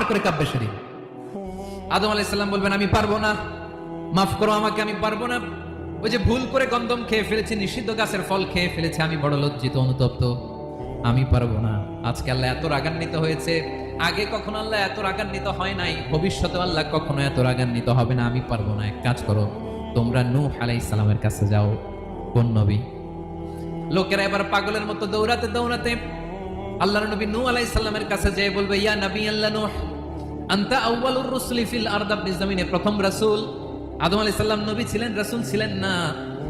করে কাঁপবে শরীর। আদম আলাইহিস সালাম বলবেন আমি পারবো না, মাফ করো আমাকে, আমি পারবো না। ওই যে ভুল করে গন্ধম খেয়ে ফেলেছি, নিষিদ্ধ গাছের ফল খেয়ে ফেলেছি, আমি বড় লজ্জিত অনুতপ্ত, আমি পারবো না। আজকে আল্লাহ এত রাগান্বিত হয়েছে, আগে কখনো আল্লাহ এত রাগান্বিত হয় নাই, ভবিষ্যতে আল্লাহ কখনো এত রাগান্বিত হবে না। আমি পারবো না। এক কাজ করো, তোমরা নূহ আলাইহিস সালামের কাছে যাও। কোন নবী? লোকেরা এবার পাগলের মতো দৌড়াতে দৌড়াতে আল্লাহর নবী নূহ আলাইহিস সালামের কাছে যেয়ে বলবে, ইয়া নবী আল্লাহ নূহ, আনতা আউয়ালুর রাসূলি ফিল আরদ, আপনি জমিনে প্রথম রাসূল। আদম আলাইহিস সালাম নবী ছিলেন, রাসূল ছিলেন না।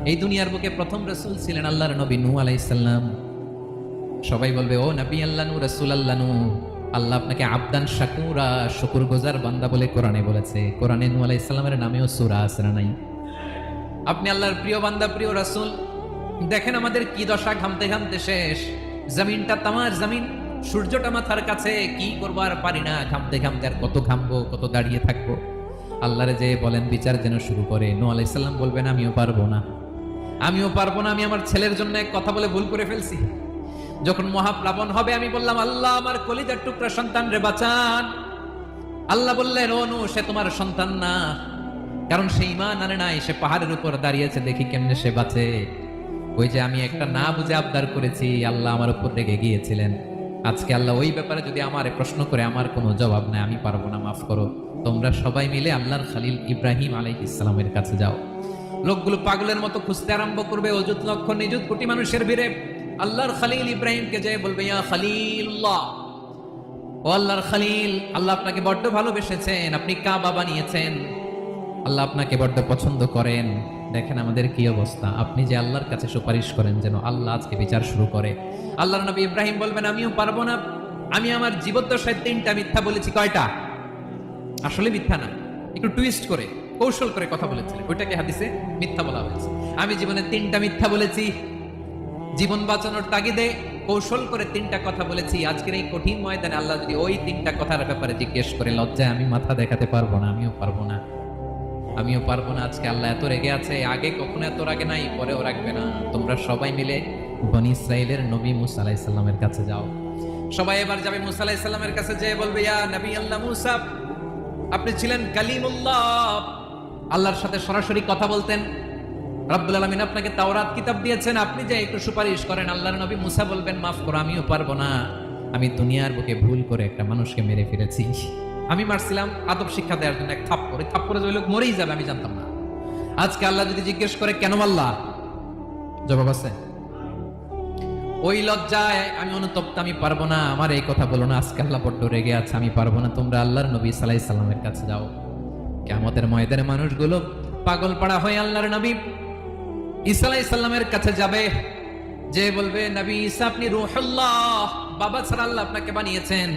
এই দুনিয়ার বুকে প্রথম রাসূল ছিলেন আল্লাহর নবী নূহ আলাইহিস সালাম। সবাই বলবে, ও নবী আল্লাহ নূহ, রাসূল আল্লাহ নূহ, আল্লাহ আপনাকে আবদান শাকুরা, শুকরগুজার বান্দা বলে কোরআনে বলেছে। কোরআনে নূহ আলাইহিস সালামের নামেও সূরা আছে না নাই? আপনি আল্লাহর প্রিয় বান্দা, প্রিয় রাসূল। দেখেন আমাদের কি দশা, ঘামতে ঘামতে শেষ। জমিনটা তামার জমিন, সূর্যটা মাথার কাছে, কি করবো আর পারি না, ঘামতে ঘামতে আর কত ঘামবো, কত দাঁড়িয়ে থাকবো। আল্লাহরে যে বলেন বিচার যেন শুরু করে। নূহ আলাইহিস সালাম বলবেন আমিও পারবো না, আমিও পারবো না, আমি আমার ছেলের জন্য এক কথা বলে ভুল করে ফেলছি। যখন মহাপ্লাবন হবে আমি বললাম, আল্লাহ আমার কলিজার টুকরা সন্তান রে বাঁচান। আল্লাহ বললেন, ও নূহ, সে তোমার সন্তান না, কারণ সে ঈমান আনে নাই, সে পাহাড়ের উপর দাঁড়িয়েছে, দেখি কেমনে সে বাঁচে। ওই যে আমি একটা না বুঝে আবদার করেছি, আল্লাহ আমার উপর রেগে গিয়েছিলেন। আজকে আল্লাহ ওই ব্যাপারে যদি আমারে প্রশ্ন করে, আমার কোনো জবাব নাই, আমি পারবো না, মাফ করো। তোমরা সবাই মিলে আল্লাহর খলিল ইব্রাহিম আলাইহিস সালামের কাছে যাও। লোকগুলো পাগলের মতো খুঁজতে আরম্ভ করবে, অযুত লক্ষ নিযুত কোটি মানুষের ভিড়ে আল্লাহর খলিল ইব্রাহিমকে যেয়ে বলবে, ইয়া খলিলুল্লাহ, ও আল্লাহর খলিল, আল্লাহ আপনাকে বড্ড ভালোবেসেছেন, আপনি কাবা বানিয়েছেন, আল্লাহ আপনাকে বড্ড পছন্দ করেন। দেখেন আমাদের কি অবস্থা। আপনি যে আল্লাহর কাছে সুপারিশ করেন যেন আল্লাহ আজকে বিচার শুরু করে। আল্লাহর নবী ইব্রাহিম বলবেন, আমিও পারবো না, আমি আমার জীবদ্দশায় 3টা মিথ্যা বলেছি। কয়টা? আসলে মিথ্যা না, একটু টুইস্ট করে কৌশল করে কথা বলেছিলেন, ওইটাকে হাদিসে মিথ্যা বলা হয়েছে। আমি জীবনে 3টা মিথ্যা বলেছি, জীবন বাঁচানোর তাগিদে কৌশল করে 3টা কথা বলেছি। আজকের এই কঠিন ময়দানে আল্লাহ যদি ওই 3টা কথার ব্যাপারে জিজ্ঞেস করে, লজ্জায় আমি মাথা দেখাতে পারবো না, আমিও পারবো না, আমিও পারবো না। আজকে আল্লাহ এত রেগে আছে, আগে কখনো এত রাগে নাই, পরেও রাখবে না। তোমরা সবাই মিলে বনি ইসরাইলের নবী মুসা আলাইহিস সালামের কাছে যাও। সবাই এবার যাবে মুসা আলাইহিস সালামের কাছে, যেয়ে বলবে, ইয়া নবী আল্লাহ মুসা, আপনি ছিলেন কালিমুল্লাহ, আল্লাহর সাথে সরাসরি কথা বলতেন, রব্বুল আলামিন আপনাকে তাওরাত কিতাব দিয়েছেন, আপনি যে একটু সুপারিশ করেন। আল্লাহর নবী মুসা বলবেন, মাফ করো, আমিও পারবো না, আমি দুনিয়ার বুকে ভুল করে একটা মানুষকে মেরে ফেলেছি। আমি মারছিলাম আদব শিক্ষা দেওয়ার জন্য এক থাপ্পড়, এই থাপ্পড়ে যে লোক মরেই যাবে আমি জানতাম না। আজকে আল্লাহ যদি জিজ্ঞেস করে কেন মারলা, জবাব আছে? ওই লজ্জায় আমি অনুতপ্ত, আমি পারবো না, আমার এই কথা বলো না। আজকে আল্লাহ বড্ড রেগে আছে, আমি পারবো না। তোমরা আল্লাহর নবী সাল্লাল্লাহু আলাইহি সাল্লামের কাছে যাও। কিয়ামতের ময়দানে মানুষগুলো পাগল পাড়া হয়ে আল্লাহর নবী ঈসা আলাইহিস সালামের কাছে যাবে, যে বলবে, নবী ঈসা আপনি রূহুল্লাহ, বাবা ছাড়া আল্লাহ আপনাকে বানিয়েছেন,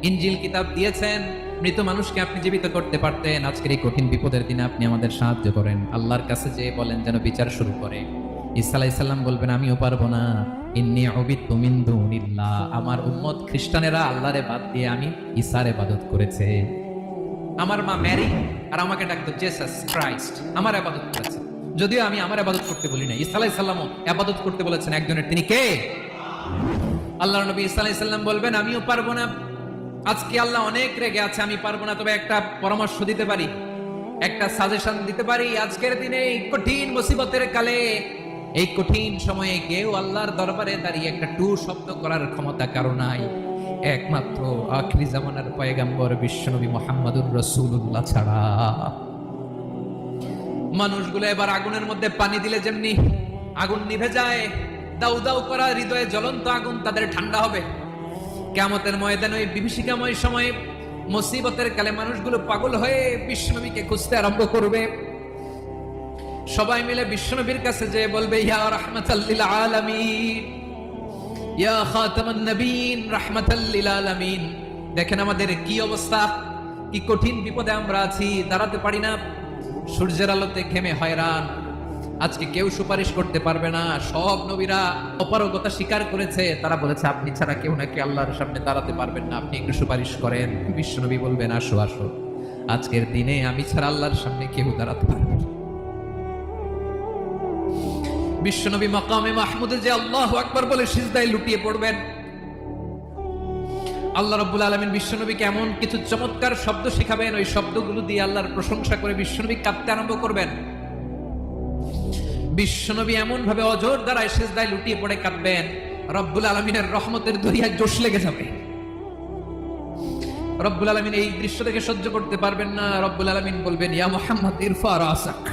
ইনজিল কিতাব দিয়েছেন, মৃত মানুষকে আপনি জীবিত করতে পারতেন। আজকের এই কঠিন বিপদের দিনে আপনি আমাদের সাহায্য করেন। আল্লাহর কাছে যে বলেন যেন বিচার শুরু করে। ঈসা আলাইহিস সালাম বলবেন, আমিও পারবো না, ইন্নী উবিদতু মিন দুনিল্লাহ, আমার উম্মত খ্রিস্টানেরা আল্লাহরে বাদ দিয়ে আমি ঈসার ইবাদত করেছে। আমার মা ম্যারি আর আমাকে ডাকতো জেসাস ক্রাইস্ট, আমার ইবাদত করেছে, যদিও আমি আমার ইবাদত করতে বলি না। ঈসা আলাইহিস সালামও ইবাদত করতে বলেছেন একজনের, তিনি কে? আল্লাহর নবী ঈসা আলাইহিস সালাম বলবেন, আমিও পারবো না। আজকে আল্লাহ অনেক রেগে আছে, আমি পারবো না, তবে একটা পরামর্শ দিতে পারি, একটা সাজেশন দিতে পারি। আজকের দিনে এই কঠিন মুসিবতের কালে, এই কঠিন সময়ে কেউ আল্লাহর দরবারে দাঁড়িয়ে একটা টু শব্দ করার ক্ষমতা কারো নাই, একমাত্র আখিরি জামানার পয়গম্বর বিশ্বনবী মুহাম্মদুর রাসূলুল্লাহ ছাড়া। মানুষগুলো এবার আগুনের মধ্যে পানি দিলে যেমনি আগুন নিভে যায়, দাউ দাউ করা হৃদয়ে জ্বলন্ত আগুন তাদের ঠান্ডা হবে। কিয়ামতের ময়দানে ওই বিভীষিকাময় সময়ে, মুসিবতের কালে মানুষগুলো পাগল হয়ে বিশ্বনবীকে খুঁজতে আরম্ভ করবে। সবাই মিলে বিশ্বনবীর কাছে যেয়ে বলবে, ইয়া রাহমাতাল লিল আলামিন, ইয়া খাতামান নবীন, রাহমাতাল লিল আলামিন। দেখেন আমাদের কি অবস্থা, কি কঠিন বিপদে আমরা আছি, দাঁড়াতে পারি না, সূর্যের আলোতে ঘেমে হয়রান। আজকে কেউ সুপারিশ করতে পারবে না। সব নবীরা অপারগতা স্বীকার করেছে, তারা বলেছে আপনি ছাড়া কেউ নাকি আল্লাহর সামনে দাঁড়াতে পারবেন না, আপনি একটু সুপারিশ করেন। বিশ্বনবী বলবেন, আসো আসো, আজকের দিনে আমি ছাড়া আল্লাহর সামনে কেউ দাঁড়াতে পারবে না। বিশ্বনবী মাকামে মাহমুদে যে আল্লাহু আকবার বলে সিজদায় লুটিয়ে পড়বেন। আল্লাহ রাব্বুল আলামিন বিশ্বনবীকে এমন কিছু চমৎকার শব্দ শেখাবেন, ওই শব্দগুলো দিয়ে আল্লাহর প্রশংসা করে বিশ্বনবী কাঁদতে আরম্ভ করবেন। বিশ্বনবী এমন ভাবে অজর দ্বারা সিজদায় লুটিয়ে পড়ে কাঁদবেন, রব্বুল আলামিনের রহমতের দরিয়ায় জোশ লেগে যাবে। রব্বুল আলামিন এই দৃশ্য থেকে সহ্য করতে পারবেন না। রব্বুল আলামিন বলবেন, ইয়া মুহাম্মদ ইরফা রাসাক,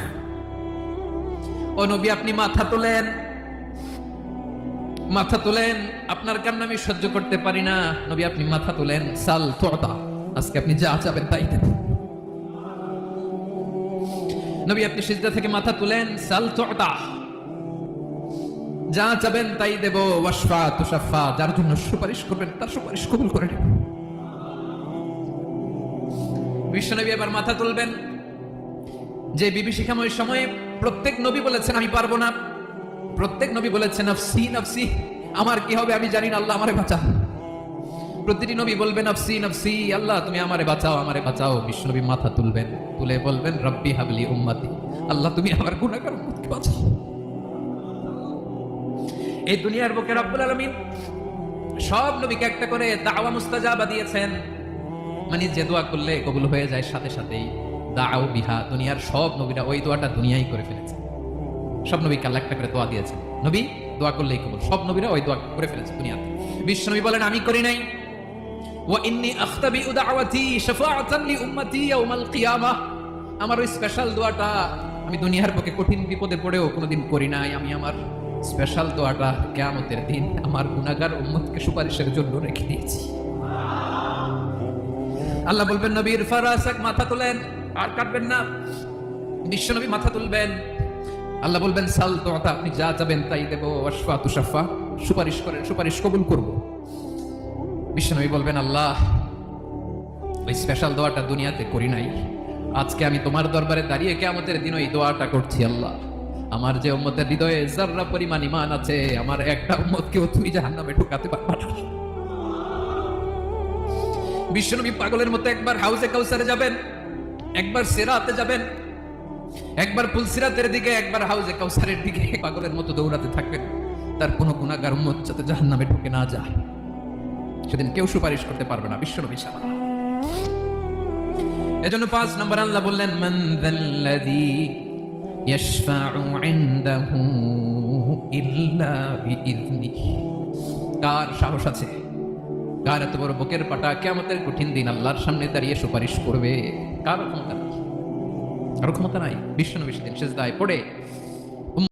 ও নবী আপনি মাথা তোলেন, মাথা তোলেন, আপনার কান্না আমি সহ্য করতে পারি না। নবী আপনি মাথা তোলেন, সাল তুতা, আজকে আপনি যা চাবেন তাই দেব। নবী আপনি সিজদা থেকে মাথা তুলেন, সাল তুতা, যা চাবেন তাই দেব। ওয়াশফা তুশাফা, যার জন্য সুপারিশ করবেন তার সুপারিশ কবুল করে নেব। বিশ্বনবী এবার মাথা তুলবেন। যে বিভীষিকাময় সময়ে প্রত্যেক নবী বলেছেন আমি পারবো না, প্রত্যেক নবী বলেছেন নফসি নফসি, আমার কি হবে আমি জানি না, আল্লাহ আমারে বাঁচাও। প্রতিটি নবী বলবেন নফসি নফসি, আল্লাহ তুমি আমারে বাঁচাও, আমারে বাঁচাও। বিশ্বনবী মাথা তুলবেন, তুলে বলবেন রব্বি হাবলি উম্মতি, আল্লাহ তুমি আমার গুনাহগার উম্মতকে বাঁচাও। এই দুনিয়ার বুকে রব্বুল আলামিন সব নবীকে একটা করে দাওয়া মুস্তাজাবা দিয়েছেন, মানে যে দোয়া করলে কবুল হয়ে যায় সাথে সাথেই। দাও বিহা, দুনিয়ার সব নবীরা ওই দোয়াটা দুনিয়ায় করে ফেলেছে। সব নবীকে আল্লাহ একটা করে দোয়া দিয়েছে, নবী দোয়া করলেই কবুল, সব নবীরা ওই দোয়া করে ফেলেছে দুনিয়াতে। বিশ্বনবী বলেন আমি করি নাই। ওয়া ইন্নী আখতাবিউ দাওয়াতি শাফাআতান লি উম্মতি ইয়াউমাল কিয়ামাহ, আমার ওই স্পেশাল দোয়াটা আমি দুনিয়ার বুকে কঠিন বিপদে পড়েও কোনোদিন করি নাই। আমি আমার স্পেশাল দোয়াটা কিয়ামতের দিন আমার গুনাহগার উম্মতকে সুপারিশের জন্য রেখে দিয়েছি। আল্লাহ বলবেন নবী ইরফা রাসাক, মাথা তোলেন, আর কাটবেন না। বিশ্বনবী মাথা তুলবেন, আল্লাহ বলবেন সাল তুতা, আপনি যা চাবেন তাই দেব। ওয়াশফা তুশাফা, সুপারিশ করেন, সুপারিশ কবুল করব। বিশ্বনবী বলবেন আল্লাহ ওই স্পেশাল দোয়াটা দুনিয়াতে করি নাই, আজকে আমি তোমার দরবারে দাঁড়িয়ে কিয়ামতের দিন ওই দোয়াটা করছি। আল্লাহ আমার যে উম্মতের হৃদয়ে যাররা পরিমাণ ঈমান আছে, আমার একটা উম্মতকেও তুমি জাহান্নামে ঢোকাতে পারবা না। বিশ্বনবী পাগলের মতো একবার হাউজে কাউসারে যাবেন, একবার সিরাতে যাবেন, একবার পুলসিরাতের দিকে, একবার হাউজে কাউসারের দিকে পাগলের মতো দৌড়াতে থাকবেন। তার কোনো গুনাহগার উম্মত যাতে জাহান্নামে ঢুকে না যায়, সেদিন কেউ সুপারিশ করতে পারবে না বিশ্বনবী ছাড়া। এজন্য 5 নম্বর আল্লাহ বললেন মান যাল্লাযী ইয়াশফাউ ইনদাহু ইল্লা বিইযনিহি, কার সাহস আছে, কার এত বড় বুকের পাটা কিয়ামতের কঠিন দিন আল্লাহর সামনে দাঁড়িয়ে সুপারিশ করবে? কার ক্ষমতা নাই, কারো ক্ষমতা নাই। বিশ্বনবী সেদিন সিজদায় পড়ে